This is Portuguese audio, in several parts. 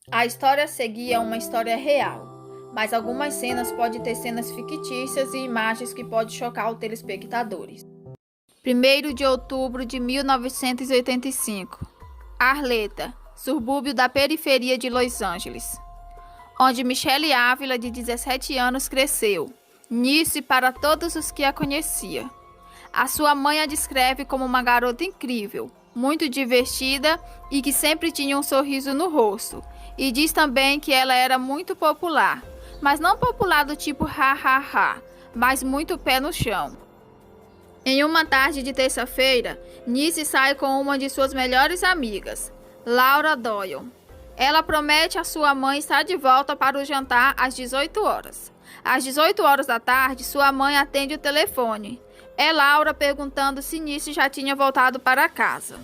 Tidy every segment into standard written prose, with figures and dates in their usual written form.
A história a seguir é uma história real, mas algumas cenas podem ter cenas fictícias e imagens que podem chocar os telespectadores. 1º de outubro de 1985. Arleta, subúrbio da periferia de Los Angeles, onde Michelle Ávila, de 17 anos, cresceu. Nice para todos os que a conheciam. A sua mãe a descreve como uma garota incrível, muito divertida e que sempre tinha um sorriso no rosto. E diz também que ela era muito popular, mas não popular do tipo ha ha ha, mas muito pé no chão. Em uma tarde de terça-feira, Nice sai com uma de suas melhores amigas, Laura Doyle. Ela promete à sua mãe estar de volta para o jantar às 18 horas. Às 18 horas da tarde, sua mãe atende o telefone. É Laura perguntando se Nice já tinha voltado para casa.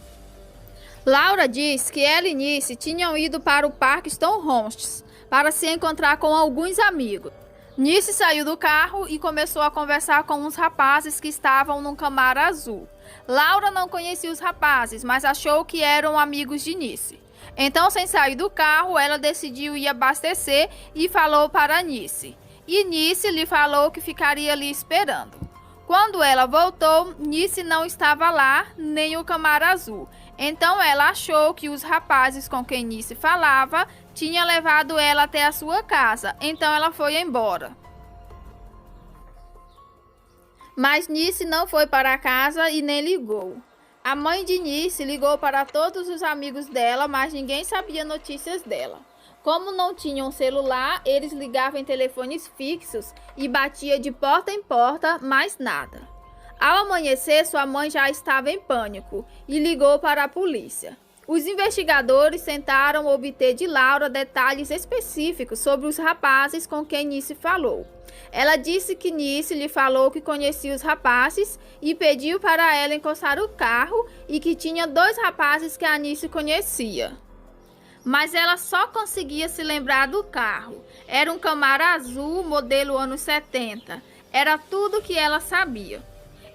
Laura diz que ela e Nice tinham ido para o Parque Stonehenge para se encontrar com alguns amigos. Nice saiu do carro e começou a conversar com uns rapazes que estavam num Camaro azul. Laura não conhecia os rapazes, mas achou que eram amigos de Nice. Então, sem sair do carro, ela decidiu ir abastecer e falou para Nice. E Nice lhe falou que ficaria ali esperando. Quando ela voltou, Nice não estava lá, nem o Camaro azul. Então ela achou que os rapazes com quem Nice falava tinham levado ela até a sua casa. Então ela foi embora. Mas Nice não foi para casa e nem ligou. A mãe de Nice ligou para todos os amigos dela, mas ninguém sabia notícias dela. Como não tinham celular, eles ligavam em telefones fixos e batia de porta em porta, mas nada. Ao amanhecer, sua mãe já estava em pânico e ligou para a polícia. Os investigadores tentaram obter de Laura detalhes específicos sobre os rapazes com quem Nice falou. Ela disse que Nice lhe falou que conhecia os rapazes e pediu para ela encostar o carro e que tinha 2 rapazes que a Nice conhecia. Mas ela só conseguia se lembrar do carro. Era um Camaro azul, modelo anos 70. Era tudo que ela sabia.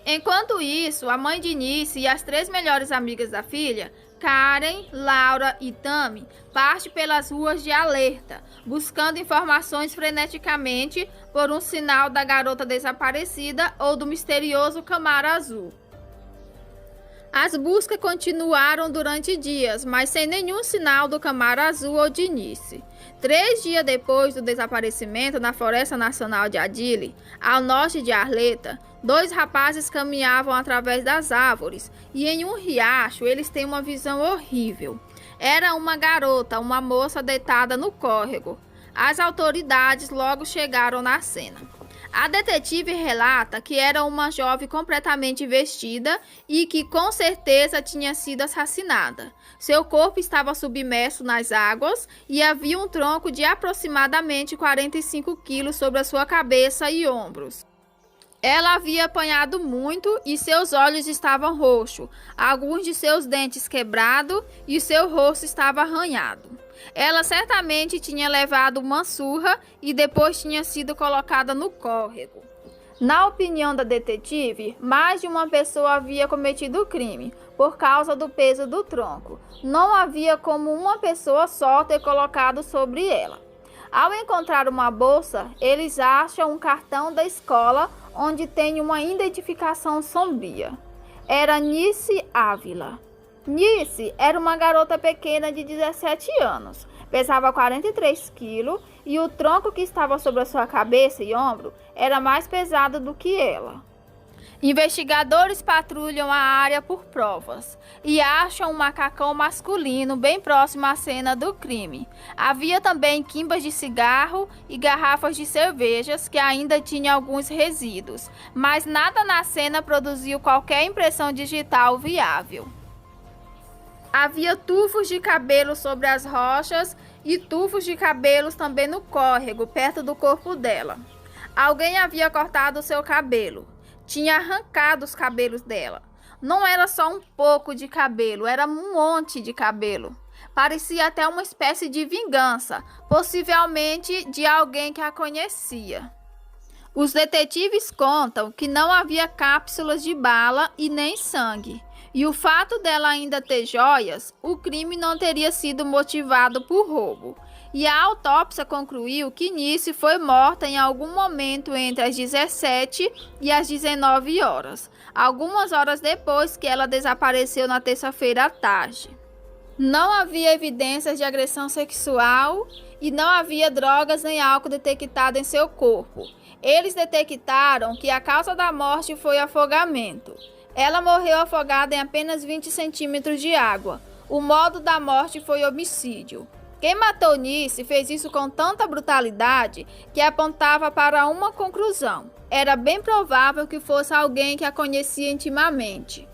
Enquanto isso, a mãe de Nice e as 3 melhores amigas da filha, Karen, Laura e Tammy, parte pelas ruas de Alerta, buscando informações freneticamente por um sinal da garota desaparecida ou do misterioso Camaro azul. As buscas continuaram durante dias, mas sem nenhum sinal do Camaro azul ou de Nice. 3 dias depois do desaparecimento na Floresta Nacional de Adili, ao norte de Arleta, 2 rapazes caminhavam através das árvores e em um riacho eles têm uma visão horrível. Era uma garota, uma moça deitada no córrego. As autoridades logo chegaram na cena. A detetive relata que era uma jovem completamente vestida e que com certeza tinha sido assassinada. Seu corpo estava submerso nas águas e havia um tronco de aproximadamente 45 quilos sobre a sua cabeça e ombros. Ela havia apanhado muito e seus olhos estavam roxos, alguns de seus dentes quebrados e seu rosto estava arranhado. Ela certamente tinha levado uma surra e depois tinha sido colocada no córrego. Na opinião da detetive, mais de uma pessoa havia cometido o crime, por causa do peso do tronco. Não havia como uma pessoa só ter colocado sobre ela. Ao encontrar uma bolsa, eles acham um cartão da escola onde tem uma identificação sombria. Era Nice Ávila. Nice era uma garota pequena de 17 anos, pesava 43 quilos e o tronco que estava sobre a sua cabeça e ombro era mais pesado do que ela. Investigadores patrulham a área por provas e acham um macacão masculino bem próximo à cena do crime. Havia também quimbas de cigarro e garrafas de cervejas que ainda tinham alguns resíduos, mas nada na cena produziu qualquer impressão digital viável. Havia tufos de cabelo sobre as rochas e tufos de cabelos também no córrego, perto do corpo dela. Alguém havia cortado seu cabelo. Tinha arrancado os cabelos dela. Não era só um pouco de cabelo, era um monte de cabelo. Parecia até uma espécie de vingança, possivelmente de alguém que a conhecia. Os detetives contam que não havia cápsulas de bala e nem sangue. E o fato dela ainda ter joias, o crime não teria sido motivado por roubo. E a autópsia concluiu que Nice foi morta em algum momento entre as 17 e as 19 horas, algumas horas depois que ela desapareceu na terça-feira à tarde. Não havia evidências de agressão sexual e não havia drogas nem álcool detectado em seu corpo. Eles detectaram que a causa da morte foi afogamento. Ela morreu afogada em apenas 20 centímetros de água. O modo da morte foi homicídio. Quem matou Nice fez isso com tanta brutalidade que apontava para uma conclusão. Era bem provável que fosse alguém que a conhecia intimamente.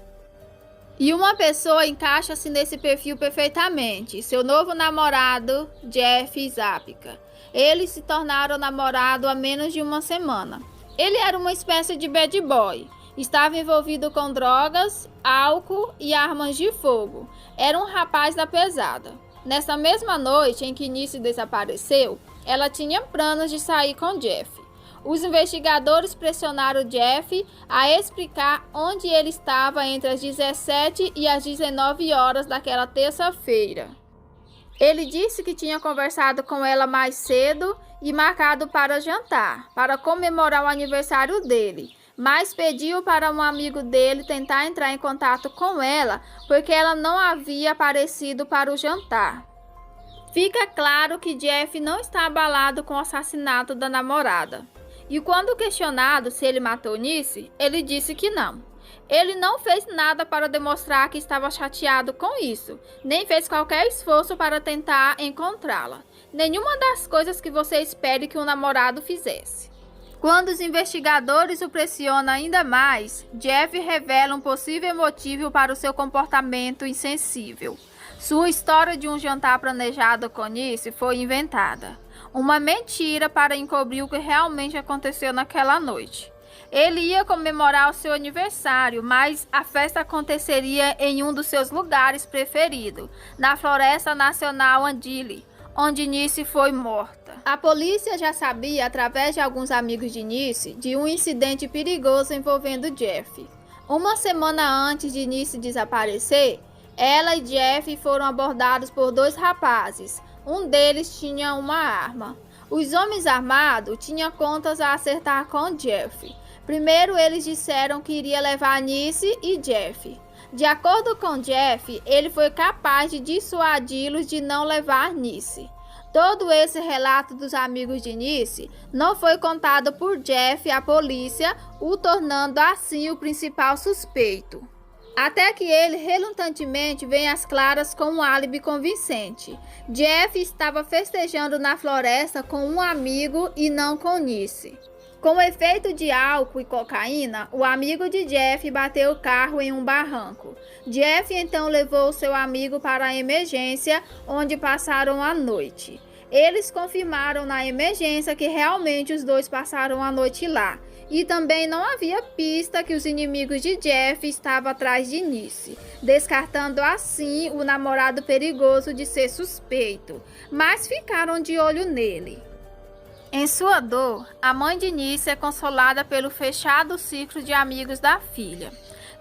E uma pessoa encaixa-se nesse perfil perfeitamente, seu novo namorado, Jeff Zabka. Eles se tornaram namorados há menos de uma semana. Ele era uma espécie de bad boy. Estava envolvido com drogas, álcool e armas de fogo. Era um rapaz da pesada. Nessa mesma noite em que Nice desapareceu, ela tinha planos de sair com Jeff. Os investigadores pressionaram Jeff a explicar onde ele estava entre as 17 e as 19 horas daquela terça-feira. Ele disse que tinha conversado com ela mais cedo e marcado para jantar, para comemorar o aniversário dele, mas pediu para um amigo dele tentar entrar em contato com ela porque ela não havia aparecido para o jantar. Fica claro que Jeff não está abalado com o assassinato da namorada. E quando questionado se ele matou Nice, ele disse que não. Ele não fez nada para demonstrar que estava chateado com isso, nem fez qualquer esforço para tentar encontrá-la. Nenhuma das coisas que você espere que um namorado fizesse. Quando os investigadores o pressionam ainda mais, Jeff revela um possível motivo para o seu comportamento insensível. Sua história de um jantar planejado com Nice foi inventada. Uma mentira para encobrir o que realmente aconteceu naquela noite. Ele ia comemorar o seu aniversário, mas a festa aconteceria em um dos seus lugares preferidos, na Floresta Nacional Andile, onde Nice foi morta. A polícia já sabia, através de alguns amigos de Nice, de um incidente perigoso envolvendo Jeff. Uma semana antes de Nice desaparecer, ela e Jeff foram abordados por dois rapazes. Um deles tinha uma arma. Os homens armados tinham contas a acertar com Jeff. Primeiro, eles disseram que iria levar Nice e Jeff. De acordo com Jeff, ele foi capaz de dissuadi-los de não levar Nice. Todo esse relato dos amigos de Nice não foi contado por Jeff à polícia, o tornando assim o principal suspeito. Até que ele relutantemente vem às claras com um álibi convincente. Jeff estava festejando na floresta com um amigo e não com Nice. Com efeito de álcool e cocaína, o amigo de Jeff bateu o carro em um barranco. Jeff então levou seu amigo para a emergência, onde passaram a noite. Eles confirmaram na emergência que realmente os dois passaram a noite lá. E também não havia pista que os inimigos de Jeff estavam atrás de Nice, descartando assim o namorado perigoso de ser suspeito, mas ficaram de olho nele. Em sua dor, a mãe de Nice é consolada pelo fechado ciclo de amigos da filha.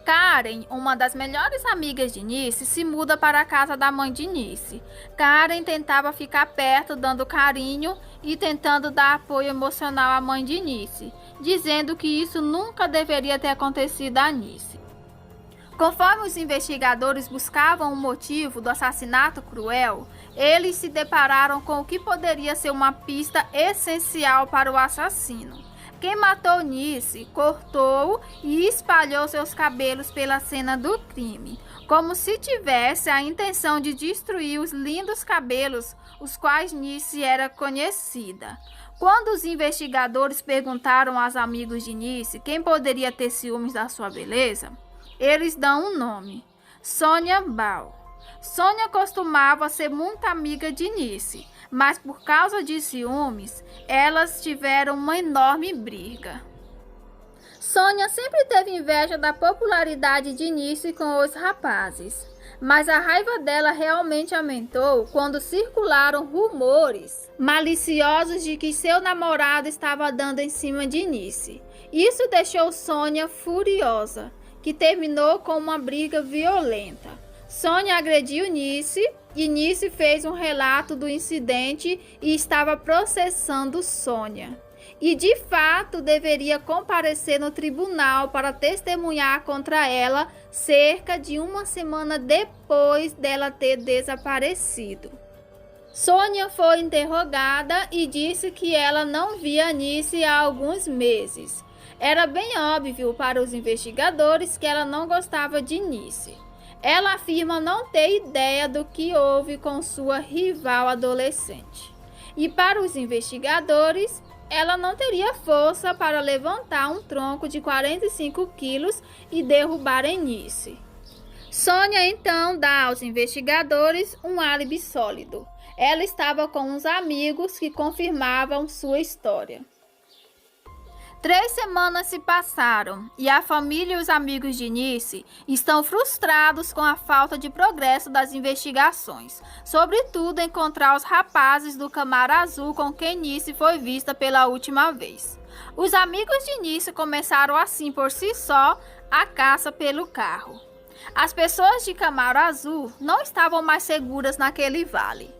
Karen, uma das melhores amigas de Nice, se muda para a casa da mãe de Nice. Karen tentava ficar perto, dando carinho e tentando dar apoio emocional à mãe de Nice, dizendo que isso nunca deveria ter acontecido a Nice. Conforme os investigadores buscavam o motivo do assassinato cruel, eles se depararam com o que poderia ser uma pista essencial para o assassino. Quem matou Nice cortou e espalhou seus cabelos pela cena do crime, como se tivesse a intenção de destruir os lindos cabelos os quais Nice era conhecida. Quando os investigadores perguntaram aos amigos de Nice quem poderia ter ciúmes da sua beleza, eles dão um nome: Sonia Ball. Sonia costumava ser muito amiga de Nice, mas por causa de ciúmes, elas tiveram uma enorme briga. Sonia sempre teve inveja da popularidade de Nice com os rapazes, mas a raiva dela realmente aumentou quando circularam rumores maliciosos de que seu namorado estava dando em cima de Nice. Isso deixou Sonia furiosa. que terminou com uma briga violenta. Sônia agrediu Nice e Nice fez um relato do incidente e estava processando Sônia. E de fato deveria comparecer no tribunal para testemunhar contra ela cerca de uma semana depois dela ter desaparecido. Sônia foi interrogada e disse que ela não via Nice há alguns meses. Era bem óbvio para os investigadores que ela não gostava de Nice. Ela afirma não ter ideia do que houve com sua rival adolescente. E para os investigadores, ela não teria força para levantar um tronco de 45 quilos e derrubar Nice. Sônia então dá aos investigadores um álibi sólido. Ela estava com uns amigos que confirmavam sua história. 3 semanas se passaram e a família e os amigos de Nice estão frustrados com a falta de progresso das investigações, sobretudo encontrar os rapazes do Camaro Azul com quem Nice foi vista pela última vez. Os amigos de Nice começaram assim por si só a caça pelo carro. As pessoas de Camaro Azul não estavam mais seguras naquele vale.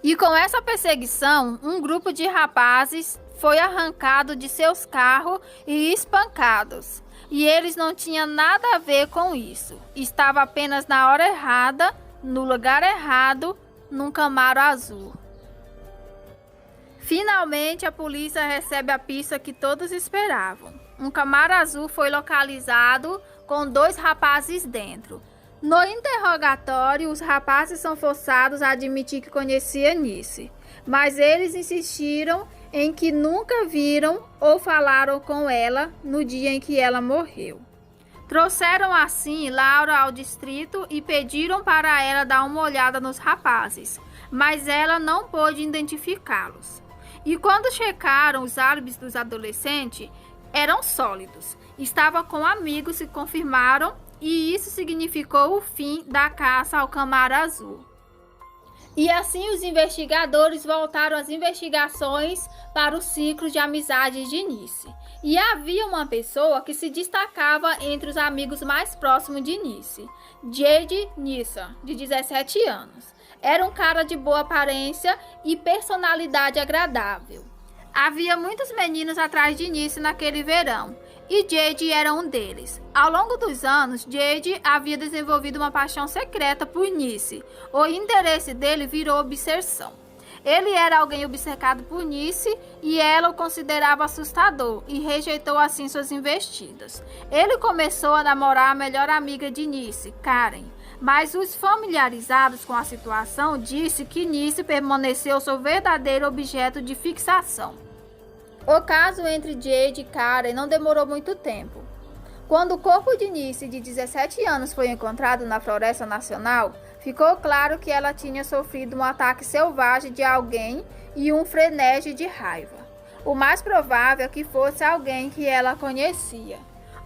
E com essa perseguição, um grupo de rapazes foi arrancado de seus carros e espancados. E eles não tinham nada a ver com isso. Estava apenas na hora errada, no lugar errado, num Camaro Azul. Finalmente, a polícia recebe a pista que todos esperavam. Um Camaro Azul foi localizado com 2 rapazes dentro. No interrogatório, os rapazes são forçados a admitir que conheciam Nice, mas eles insistiram em que nunca viram ou falaram com ela no dia em que ela morreu. Trouxeram assim Laura ao distrito e pediram para ela dar uma olhada nos rapazes, mas ela não pôde identificá-los. E quando checaram os álibis dos adolescentes, eram sólidos. Estava com amigos que confirmaram e isso significou o fim da caça ao Camaro Azul. E assim os investigadores voltaram às investigações para o ciclo de amizades de Nice. E havia uma pessoa que se destacava entre os amigos mais próximos de Nice, Jade Nissa, de 17 anos. Era um cara de boa aparência e personalidade agradável. Havia muitos meninos atrás de Nice naquele verão, e Jade era um deles. Ao longo dos anos, Jade havia desenvolvido uma paixão secreta por Nice. O interesse dele virou obsessão. Ele era alguém obcecado por Nice e ela o considerava assustador e rejeitou assim suas investidas. Ele começou a namorar a melhor amiga de Nice, Karen, mas os familiarizados com a situação disse que Nice permaneceu seu verdadeiro objeto de fixação. O caso entre Jade e Karen não demorou muito tempo. Quando o corpo de Nice, de 17 anos, foi encontrado na Floresta Nacional, ficou claro que ela tinha sofrido um ataque selvagem de alguém e um frenesí de raiva. O mais provável é que fosse alguém que ela conhecia.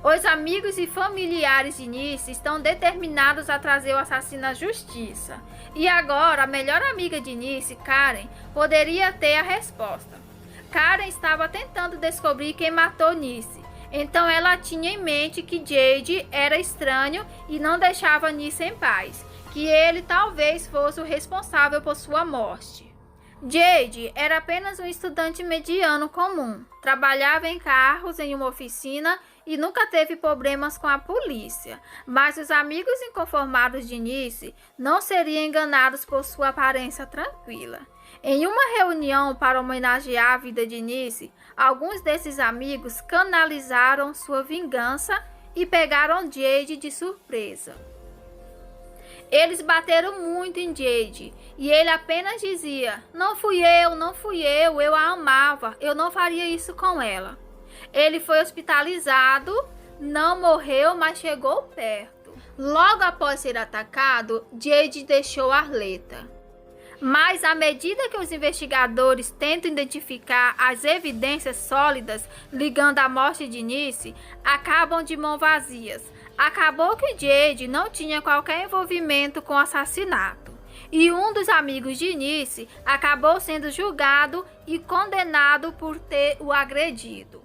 Os amigos e familiares de Nice estão determinados a trazer o assassino à justiça. E agora, a melhor amiga de Nice, Karen, poderia ter a resposta. Karen estava tentando descobrir quem matou Nice, então ela tinha em mente que Jade era estranho e não deixava Nice em paz, que ele talvez fosse o responsável por sua morte. Jade era apenas um estudante mediano comum, trabalhava em carros em uma oficina e nunca teve problemas com a polícia, mas os amigos inconformados de Nice não seriam enganados por sua aparência tranquila. Em uma reunião para homenagear a vida de Nice, alguns desses amigos canalizaram sua vingança e pegaram Jade de surpresa. Eles bateram muito em Jade e ele apenas dizia: não fui eu a amava, eu não faria isso com ela. Ele foi hospitalizado, não morreu, mas chegou perto. Logo após ser atacado, Jade deixou Arleta. Mas à medida que os investigadores tentam identificar as evidências sólidas ligando a morte de Nice, acabam de mãos vazias. Acabou que Jade não tinha qualquer envolvimento com o assassinato. E um dos amigos de Nice acabou sendo julgado e condenado por ter o agredido.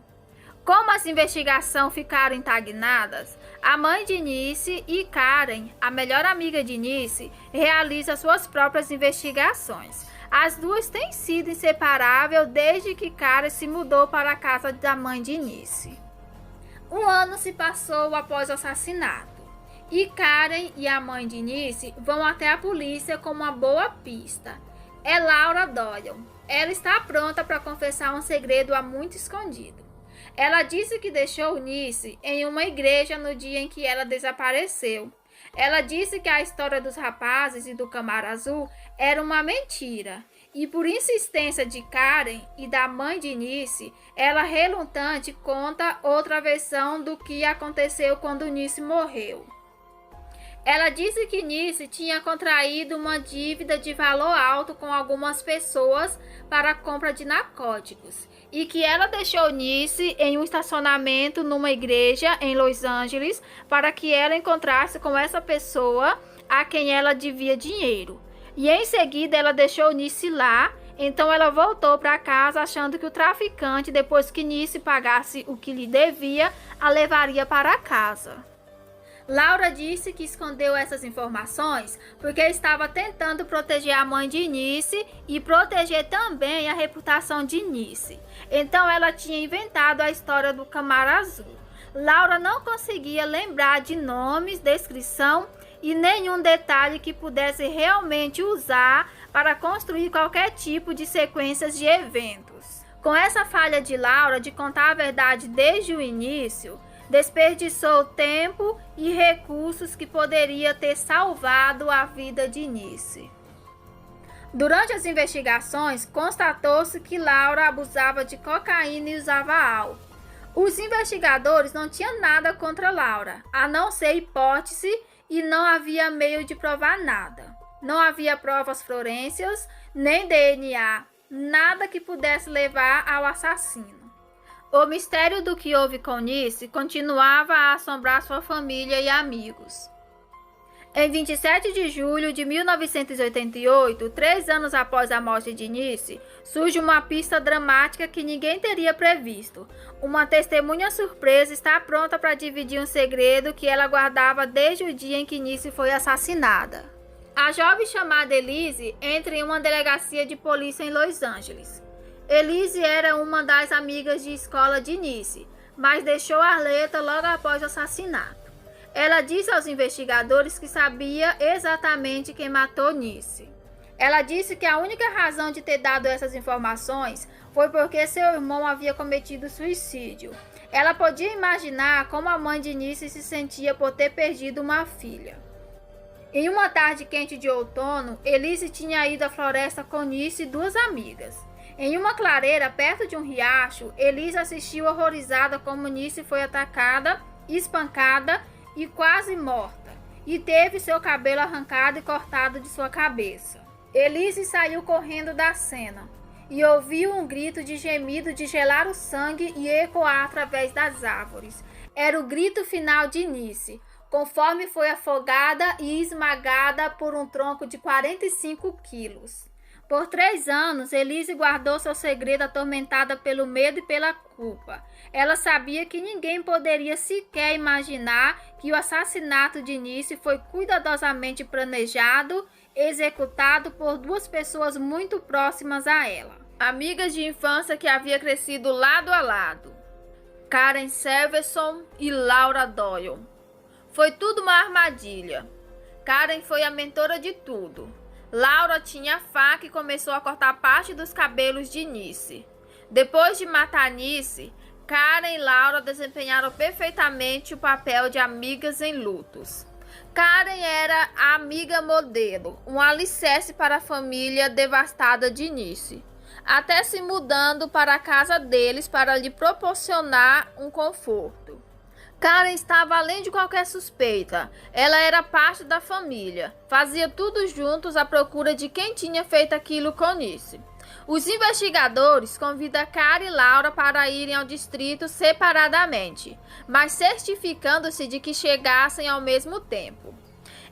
Como as investigações ficaram estagnadas, a mãe de Nice e Karen, a melhor amiga de Nice, realizam suas próprias investigações. As duas têm sido inseparáveis desde que Karen se mudou para a casa da mãe de Nice. Um ano se passou após o assassinato, e Karen e a mãe de Nice vão até a polícia com uma boa pista. É Laura Doyle. Ela está pronta para confessar um segredo há muito escondido. Ela disse que deixou Nice em uma igreja no dia em que ela desapareceu. Ela disse que a história dos rapazes e do Camaro Azul era uma mentira. E por insistência de Karen e da mãe de Nice, ela relutante conta outra versão do que aconteceu quando Nice morreu. Ela disse que Nice tinha contraído uma dívida de valor alto com algumas pessoas para a compra de narcóticos e que ela deixou Nice em um estacionamento numa igreja em Los Angeles para que ela encontrasse com essa pessoa a quem ela devia dinheiro. E em seguida ela deixou Nice lá, então ela voltou para casa achando que o traficante, depois que Nice pagasse o que lhe devia, a levaria para casa. Laura disse que escondeu essas informações porque estava tentando proteger a mãe de Nice e proteger também a reputação de Nice. Então ela tinha inventado a história do Camaro Azul. Laura não conseguia lembrar de nomes, descrição e nenhum detalhe que pudesse realmente usar para construir qualquer tipo de sequências de eventos. Com essa falha de Laura de contar a verdade desde o início, desperdiçou tempo e recursos que poderia ter salvado a vida de Nice. Durante as investigações, constatou-se que Laura abusava de cocaína e usava álcool. Os investigadores não tinham nada contra Laura, a não ser hipótese, e não havia meio de provar nada. Não havia provas forenses, nem DNA, nada que pudesse levar ao assassino. O mistério do que houve com Nice continuava a assombrar sua família e amigos. Em 27 de julho de 1988, 3 anos após a morte de Nice, surge uma pista dramática que ninguém teria previsto. Uma testemunha surpresa está pronta para dividir um segredo que ela guardava desde o dia em que Nice foi assassinada. A jovem chamada Elise entra em uma delegacia de polícia em Los Angeles. Elise era uma das amigas de escola de Nice, mas deixou Arleta logo após o assassinato. Ela disse aos investigadores que sabia exatamente quem matou Nice. Ela disse que a única razão de ter dado essas informações foi porque seu irmão havia cometido suicídio. Ela podia imaginar como a mãe de Nice se sentia por ter perdido uma filha. Em uma tarde quente de outono, Elise tinha ido à floresta com Nice e 2 amigas. Em uma clareira perto de um riacho, Elise assistiu horrorizada como Nice foi atacada, espancada e quase morta, e teve seu cabelo arrancado e cortado de sua cabeça. Elise saiu correndo da cena e ouviu um grito de gemido de gelar o sangue e ecoar através das árvores. Era o grito final de Nice, conforme foi afogada e esmagada por um tronco de 45 quilos. Por 3 anos, Elise guardou seu segredo atormentada pelo medo e pela culpa. Ela sabia que ninguém poderia sequer imaginar que o assassinato de Nice foi cuidadosamente planejado, executado por 2 pessoas muito próximas a ela. Amigas de infância que havia crescido lado a lado. Karen Severson e Laura Doyle. Foi tudo uma armadilha. Karen foi a mentora de tudo. Laura tinha a faca e começou a cortar parte dos cabelos de Nice. Depois de matar Nice, Karen e Laura desempenharam perfeitamente o papel de amigas em lutos. Karen era a amiga modelo, um alicerce para a família devastada de Nice, até se mudando para a casa deles para lhe proporcionar um conforto. Karen estava além de qualquer suspeita. Ela era parte da família. Fazia tudo juntos à procura de quem tinha feito aquilo com Nice. Os investigadores convidam Karen e Laura para irem ao distrito separadamente, mas certificando-se de que chegassem ao mesmo tempo.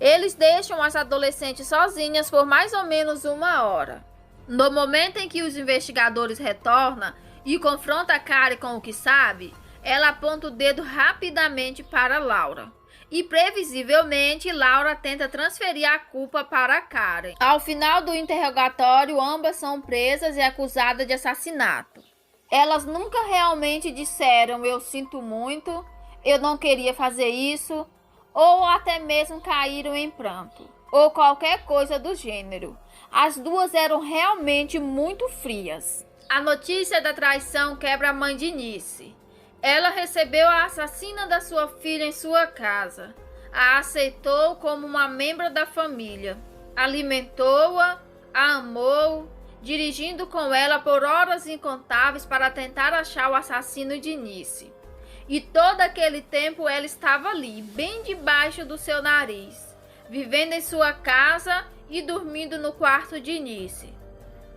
Eles deixam as adolescentes sozinhas por mais ou menos 1 hora. No momento em que os investigadores retornam e confrontam Karen com o que sabe, ela aponta o dedo rapidamente para Laura. E previsivelmente, Laura tenta transferir a culpa para Karen. Ao final do interrogatório, ambas são presas e acusadas de assassinato. Elas nunca realmente disseram "eu sinto muito", "eu não queria fazer isso", ou até mesmo caíram em pranto, ou qualquer coisa do gênero. As duas eram realmente muito frias. A notícia da traição quebra a mãe de Nice. Ela recebeu a assassina da sua filha em sua casa. A aceitou como uma membro da família. Alimentou-a, a amou, dirigindo com ela por horas incontáveis para tentar achar o assassino de Nice. E todo aquele tempo ela estava ali, bem debaixo do seu nariz, vivendo em sua casa e dormindo no quarto de Nice.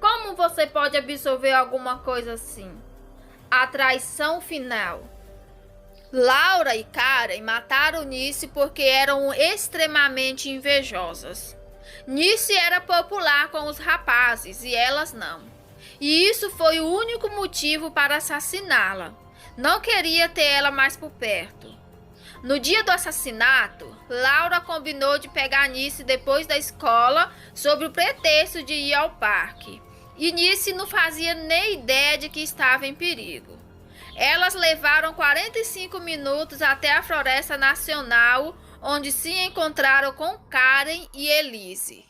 Como você pode absorver alguma coisa assim? A traição final. Laura e Karen mataram Nice porque eram extremamente invejosas. Nice era popular com os rapazes e elas não. E isso foi o único motivo para assassiná-la. Não queria ter ela mais por perto. No dia do assassinato, Laura combinou de pegar Nice depois da escola sob o pretexto de ir ao parque. E Nice não fazia nem ideia de que estava em perigo. Elas levaram 45 minutos até a Floresta Nacional, onde se encontraram com Karen e Elise.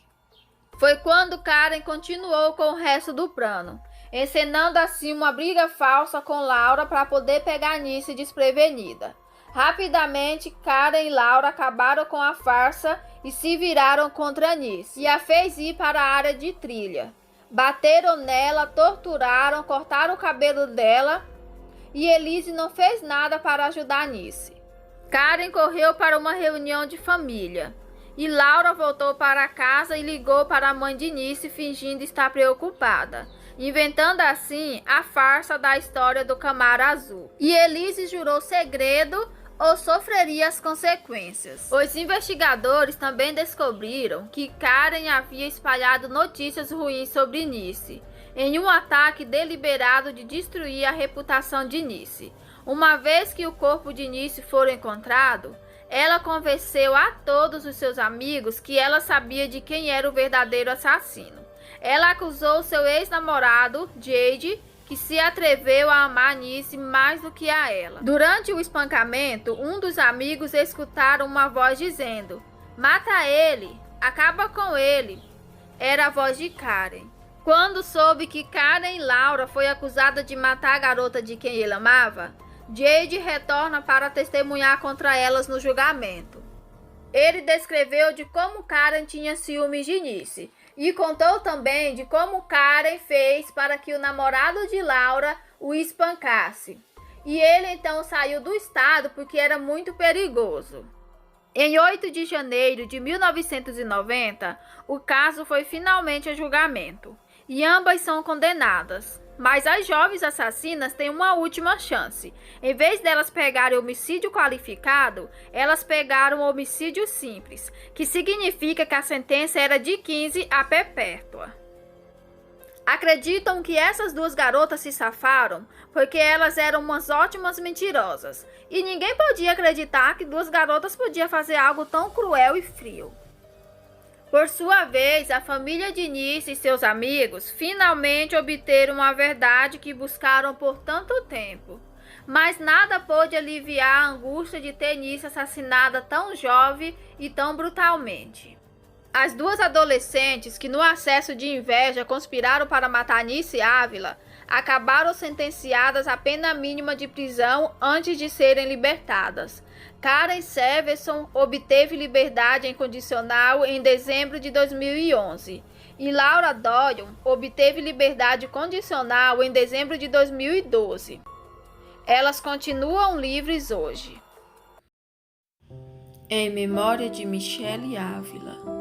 Foi quando Karen continuou com o resto do plano, encenando assim uma briga falsa com Laura para poder pegar Nice desprevenida. Rapidamente, Karen e Laura acabaram com a farsa e se viraram contra Nice e a fez ir para a área de trilha. Bateram nela, torturaram, cortaram o cabelo dela e Elise não fez nada para ajudar Nice. Karen correu para uma reunião de família e Laura voltou para casa e ligou para a mãe de Nice fingindo estar preocupada, inventando assim a farsa da história do Camaro Azul. E Elise jurou segredo ou sofreria as consequências. Os investigadores também descobriram que Karen havia espalhado notícias ruins sobre Nice, em um ataque deliberado de destruir a reputação de Nice. Uma vez que o corpo de Nice for encontrado, ela convenceu a todos os seus amigos que ela sabia de quem era o verdadeiro assassino. Ela acusou seu ex-namorado, Jade, que se atreveu a amar Nice mais do que a ela. Durante o espancamento, um dos amigos escutaram uma voz dizendo: "Mata ele, acaba com ele." Era a voz de Karen. Quando soube que Karen e Laura foi acusada de matar a garota de quem ele amava, Jade retorna para testemunhar contra elas no julgamento. Ele descreveu de como Karen tinha ciúmes de Nice e contou também de como Karen fez para que o namorado de Laura o espancasse. E ele então saiu do estado porque era muito perigoso. Em 8 de janeiro de 1990, o caso foi finalmente a julgamento e ambas são condenadas. Mas as jovens assassinas têm uma última chance. Em vez delas pegarem homicídio qualificado, elas pegaram homicídio simples, que significa que a sentença era de 15 a perpétua. Acreditam que essas duas garotas se safaram porque elas eram umas ótimas mentirosas. E ninguém podia acreditar que duas garotas podiam fazer algo tão cruel e frio. Por sua vez, a família de Nice e seus amigos finalmente obteram a verdade que buscaram por tanto tempo. Mas nada pôde aliviar a angústia de ter Nice assassinada tão jovem e tão brutalmente. As duas adolescentes que no acesso de inveja conspiraram para matar Nice Ávila acabaram sentenciadas à pena mínima de prisão antes de serem libertadas. Karen Severson obteve liberdade incondicional em dezembro de 2011 e Laura Doyon obteve liberdade condicional em dezembro de 2012. Elas continuam livres hoje. Em memória de Michele Ávila.